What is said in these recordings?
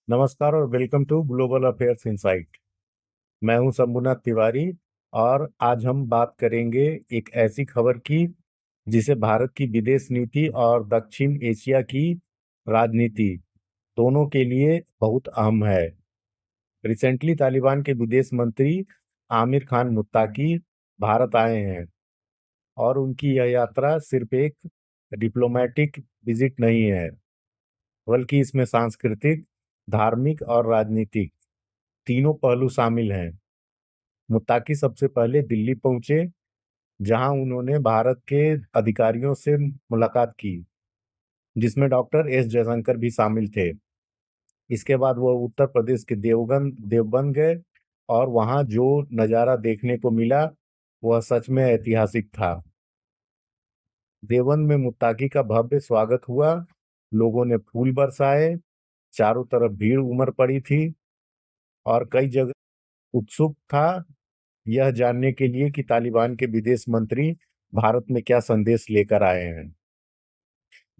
नमस्कार और welcome to Global Affairs Insight. मैं हूं शंभुनाथ तिवारी और आज हम बात करेंगे एक ऐसी खबर की जिसे भारत की विदेश नीति और दक्षिण एशिया की राजनीति दोनों के लिए बहुत अहम है। रिसेंटली तालिबान के विदेश मंत्री आमिर खान मुत्ताकी भारत आए हैं और उनकी यह यात्रा सिर्फ एक डिप्लोमेटिक विजिट नहीं है, बल्कि इसमें सांस्कृतिक, धार्मिक और राजनीतिक तीनों पहलू शामिल हैं। मुत्ताकी सबसे पहले दिल्ली पहुंचे, जहां उन्होंने भारत के अधिकारियों से मुलाकात की, जिसमें डॉक्टर एस जयशंकर भी शामिल थे। इसके बाद वह उत्तर प्रदेश के देवबंद गए और वहां जो नज़ारा देखने को मिला वह सच में ऐतिहासिक था। देवबंद में मुत्ताकी का भव्य स्वागत हुआ, लोगों ने फूल बरसाए, चारों तरफ भीड़ उमड़ पड़ी थी और कई जगह उत्सुक था यह जानने के लिए कि तालिबान के विदेश मंत्री भारत में क्या संदेश लेकर आए हैं।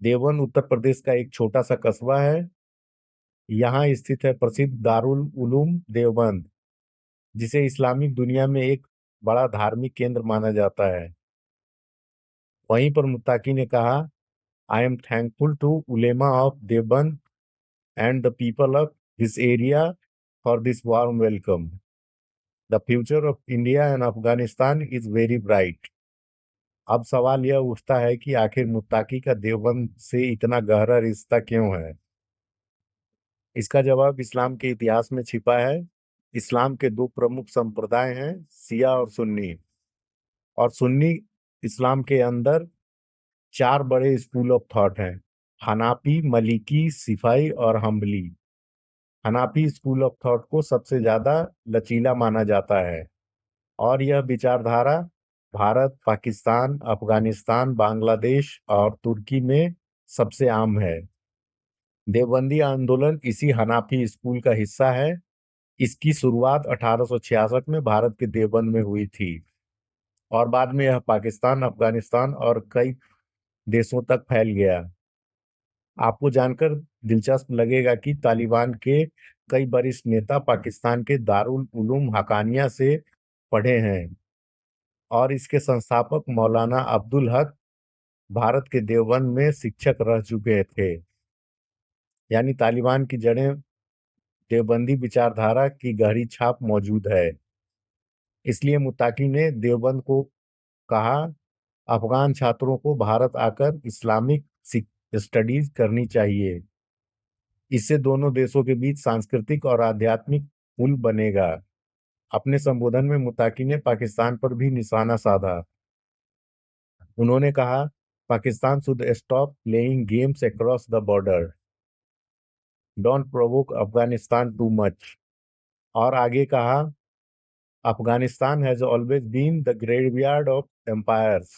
देवबंद उत्तर प्रदेश का एक छोटा सा कस्बा है। यहाँ स्थित है प्रसिद्ध दारुल उलूम देवबंद, जिसे इस्लामिक दुनिया में एक बड़ा धार्मिक केंद्र माना जाता है। वहीं पर मुत्ताकी ने कहा, I am thankful to ulema of Deoband and the people of this area for this warm welcome. The future of India and Afghanistan is very bright. अब सवाल यह उठता है कि आखिर मुत्ताकी का देवबंद से इतना गहरा रिश्ता क्यों है। इसका जवाब इस्लाम के इतिहास में छिपा है। इस्लाम के दो प्रमुख संप्रदाय हैं, शिया और सुन्नी। और सुन्नी इस्लाम के अंदर चार बड़े स्कूल ऑफ थॉट हैं: हनाफी, मलिकी, सिफाई और Hambali. Hanafi school of thought को सबसे ज्यादा लचीला माना जाता है और यह विचारधारा भारत, पाकिस्तान, अफगानिस्तान, बांग्लादेश और तुर्की में सबसे आम है। देवबंदी आंदोलन इसी हनाफी स्कूल का हिस्सा है। इसकी शुरुआत 1866 में भारत के देवबंद में हुई थी और बाद में यह पाकिस्तान, अफगानिस्तान और कई देशों तक फैल गया। आपको जानकर दिलचस्प लगेगा कि तालिबान के कई वरिष्ठ नेता पाकिस्तान के दारुल उलूम हकानिया से पढ़े हैं और इसके संस्थापक मौलाना अब्दुल हक भारत के देवबंद में शिक्षक रह चुके थे। यानी तालिबान की जड़ें देवबंदी विचारधारा की गहरी छाप मौजूद है। इसलिए मुत्ताकी ने देवबंद को कहा, अफगान छात्रों को भारत आकर इस्लामिक स्टडीज करनी चाहिए। इससे दोनों देशों के बीच सांस्कृतिक और आध्यात्मिक पुल बनेगा। अपने संबोधन में मुत्ताकी ने पाकिस्तान पर भी निशाना साधा। उन्होंने कहा, Pakistan should stop playing games across the border, don't provoke Afghanistan too much. और आगे कहा, Afghanistan has always been the graveyard of empires.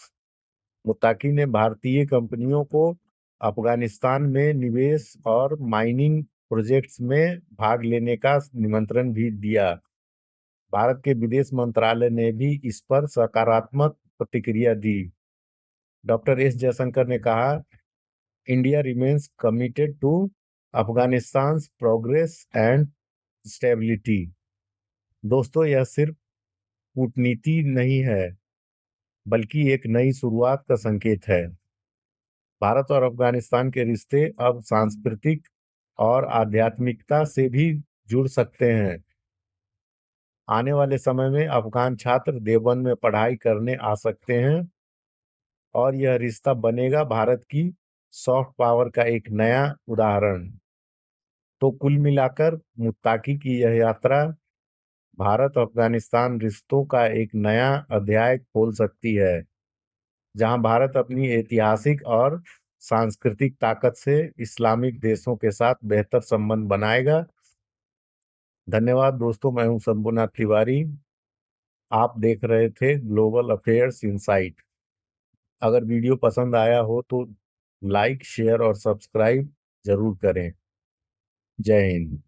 Muttaqi ने भारतीय कंपनियों को अफगानिस्तान में निवेश और माइनिंग प्रोजेक्ट्स में भाग लेने का निमंत्रण भी दिया। भारत के विदेश मंत्रालय ने भी इस पर सकारात्मक प्रतिक्रिया दी। डॉक्टर एस जयशंकर ने कहा, India remains committed to Afghanistan progress and stability. दोस्तों, यह सिर्फ कूटनीति नहीं है, बल्कि एक नई शुरुआत का संकेत है। भारत और अफगानिस्तान के रिश्ते अब सांस्कृतिक और आध्यात्मिकता से भी जुड़ सकते हैं। आने वाले समय में अफगान छात्र देवबंद में पढ़ाई करने आ सकते हैं और यह रिश्ता बनेगा भारत की सॉफ्ट पावर का एक नया उदाहरण। तो कुल मिलाकर मुत्ताकी की यह यात्रा भारत अफगानिस्तान रिश्तों का एक नया अध्याय खोल सकती है, जहां भारत अपनी ऐतिहासिक और सांस्कृतिक ताकत से इस्लामिक देशों के साथ बेहतर संबंध बनाएगा। धन्यवाद दोस्तों, मैं हूं शंभुनाथ तिवारी। आप देख रहे थे ग्लोबल अफेयर्स इनसाइट। अगर वीडियो पसंद आया हो तो लाइक, शेयर और सब्सक्राइब जरूर करें। जय हिंद।